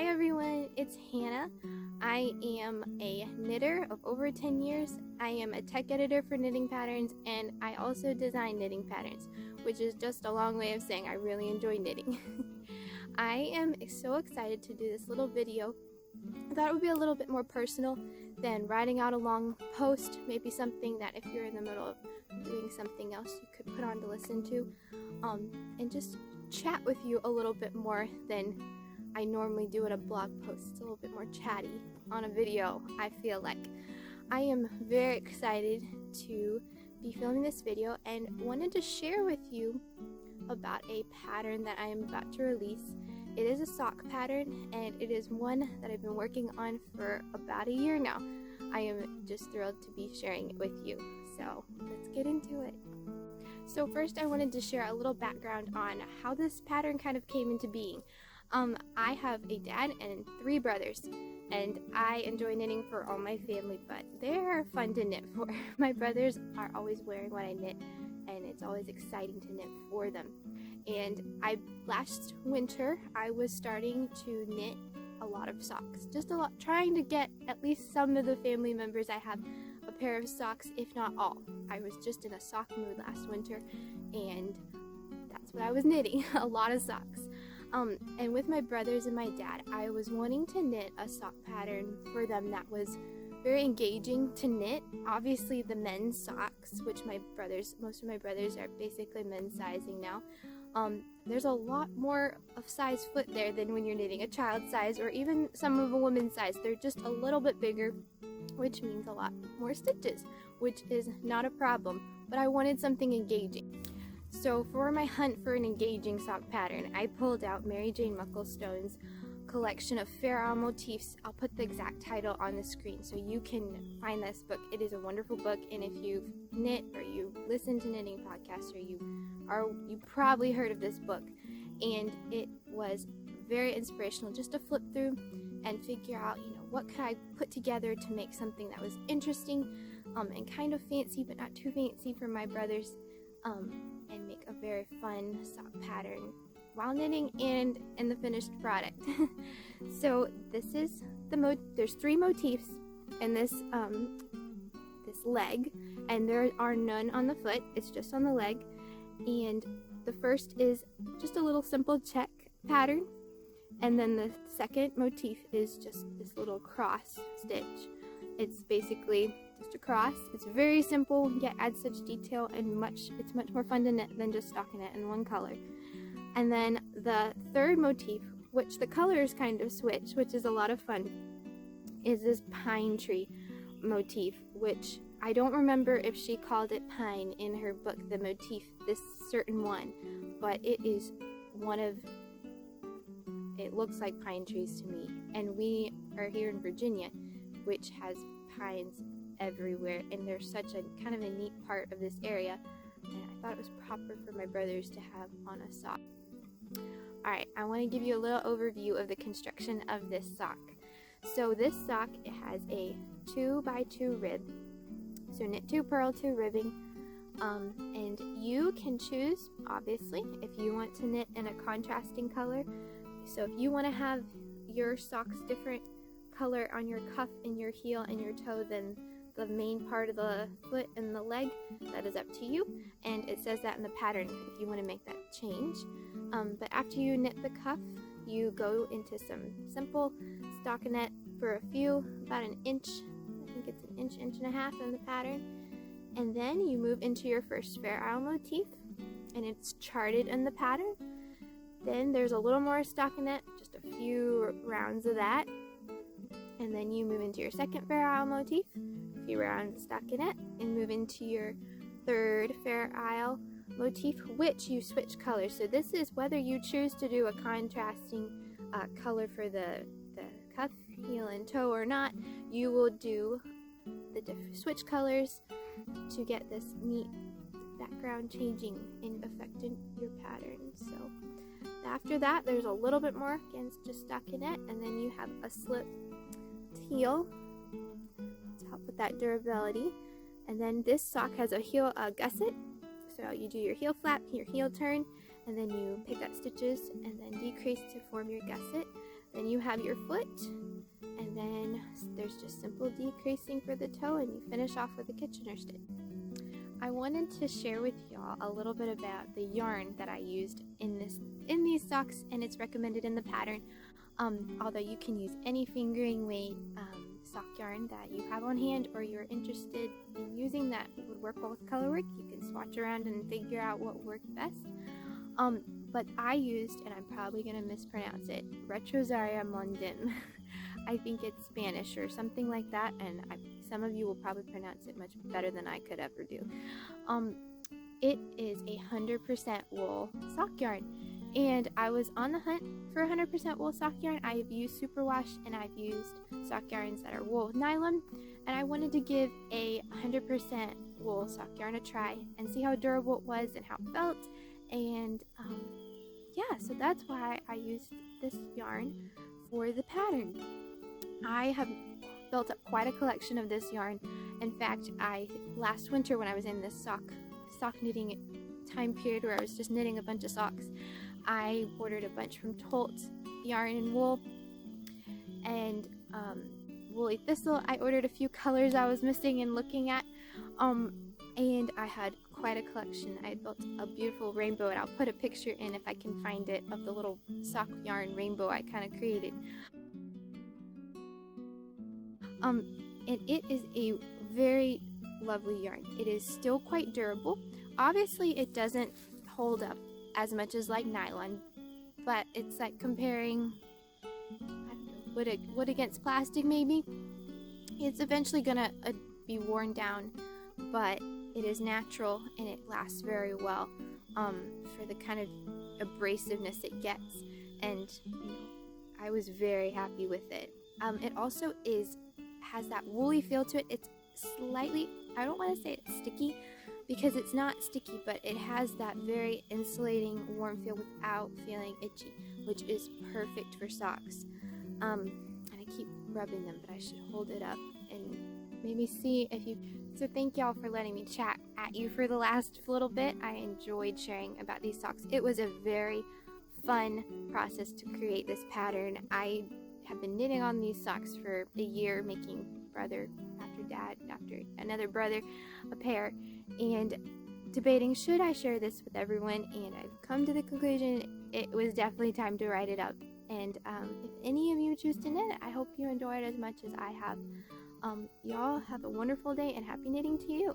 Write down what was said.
Hi everyone, it's Hannah. I am a knitter of over 10 years. I am a tech editor for Knitting Patterns, and I also design knitting patterns, which is just a long way of saying I really enjoy knitting. I am so excited to do this little video. I thought it would be a little bit more personal than writing out a long post, maybe something that if you're in the middle of doing something else you could put on to listen to, and just chat with you a little bit more than I normally do in a blog post. It's a little bit more chatty on a video, I feel like. I am very excited to be filming this video and wanted to share with you about a pattern that I am about to release. It is a sock pattern, and it is one that I've been working on for about a year now. I am just thrilled to be sharing it with you. So let's get into it. So first I wanted to share a little background on how this pattern kind of came into being. I have a dad and 3 brothers, and I enjoy knitting for all my family, but they're fun to knit for. My brothers are always wearing what I knit, and it's always exciting to knit for them. And last winter, I was starting to knit a lot of socks, trying to get at least some of the family members I have a pair of socks, if not all. I was just in a sock mood last winter, and that's what I was knitting, a lot of socks. And with my brothers and my dad, I was wanting to knit a sock pattern for them that was very engaging to knit. Obviously the men's socks, which most of my brothers are basically men's sizing now. There's a lot more of size foot there than when you're knitting a child size or even some of a woman's size. They're just a little bit bigger, which means a lot more stitches, which is not a problem, but I wanted something engaging. So for my hunt for an engaging sock pattern, I pulled out Mary Jane Mucklestone's collection of Fair Isle motifs. I'll put the exact title on the screen so you can find this book. It is a wonderful book, and if you've knit or you listen to knitting podcasts, or you probably heard of this book, and it was very inspirational just to flip through and figure out, what could I put together to make something that was interesting, and kind of fancy but not too fancy for my brothers, and make a very fun sock pattern while knitting and in the finished product. So this is there's 3 motifs in this leg, and there are none on the foot. It's just on the leg. And the first is just a little simple check pattern, and then the second motif is just this little cross stitch. It's basically just a cross. It's very simple, yet adds such detail, and it's much more fun to knit than just stockinette in one color. And then the third motif, which the colors kind of switch, which is a lot of fun, is this pine tree motif, which I don't remember if she called it pine in her book, the motif, this certain one, but it looks like pine trees to me. And we are here in Virginia, which has pines everywhere, and they're such a kind of a neat part of this area, and I thought it was proper for my brothers to have on a sock. Alright, I want to give you a little overview of the construction of this sock. So this sock, it has a 2x2 rib, so knit 2, purl 2 ribbing, and you can choose, obviously, if you want to knit in a contrasting color. So if you want to have your socks different color on your cuff and your heel and your toe than the main part of the foot and the leg, that is up to you, and it says that in the pattern if you want to make that change. But after you knit the cuff, you go into some simple stockinette for about an inch. I think it's an inch and a half in the pattern, and then you move into your first Fair Isle motif, and it's charted in the pattern. Then there's a little more stockinette, just a few rounds of that, and then you move into your second Fair Isle motif, a few rounds of stockinette, and move into your third Fair Isle motif, which you switch colors. So this is whether you choose to do a contrasting color for the cuff, heel, and toe or not. You will do the switch colors to get this neat background changing and affecting your pattern. So after that, there's a little bit more, again, it's just stockinette, and then you have a slip heel to help with that durability. And then this sock has a heel gusset, so you do your heel flap, your heel turn, and then you pick up stitches and then decrease to form your gusset. Then you have your foot, and then there's just simple decreasing for the toe, and you finish off with a Kitchener stitch. I wanted to share with y'all a little bit about the yarn that I used in these socks, and it's recommended in the pattern. Although you can use any fingering weight sock yarn that you have on hand, or you're interested in using that would work well with colorwork, you can swatch around and figure out what worked best. But I used, and I'm probably going to mispronounce it, Retrosaria Mondim. I think it's Spanish or something like that, and some of you will probably pronounce it much better than I could ever do. It is 100% wool sock yarn, and I was on the hunt for 100% wool sock yarn. I've used superwash, and I've used sock yarns that are wool with nylon, and I wanted to give a 100% wool sock yarn a try and see how durable it was and how it felt. And yeah, so that's why I used this yarn for the pattern. I have built up quite a collection of this yarn. In fact, last winter when I was in this sock knitting time period where I was just knitting a bunch of socks, I ordered a bunch from Tolt Yarn and Wool, and Woolly Thistle. I ordered a few colors I was missing and looking at, and I had quite a collection. I built a beautiful rainbow, and I'll put a picture in if I can find it of the little sock yarn rainbow I kind of created. And it is a very lovely yarn. It is still quite durable. Obviously it doesn't hold up as much as like nylon, but it's like comparing, I don't know, wood against plastic maybe. It's eventually gonna be worn down, but it is natural and it lasts very well for the kind of abrasiveness it gets, and I was very happy with it. It also has that woolly feel to it. It's slightly, I don't want to say it's sticky because it's not sticky, but it has that very insulating warm feel without feeling itchy, which is perfect for socks. And I keep rubbing them, but I should hold it up and maybe see if you. So thank y'all for letting me chat at you for the last little bit. I enjoyed sharing about these socks. It was a very fun process to create this pattern. I have been knitting on these socks for a year, making brother after dad after another brother a pair, and debating should I share this with everyone, and I've come to the conclusion it was definitely time to write it up. And if any of you choose to knit, I hope you enjoy it as much as I have. Y'all have a wonderful day, and happy knitting to you.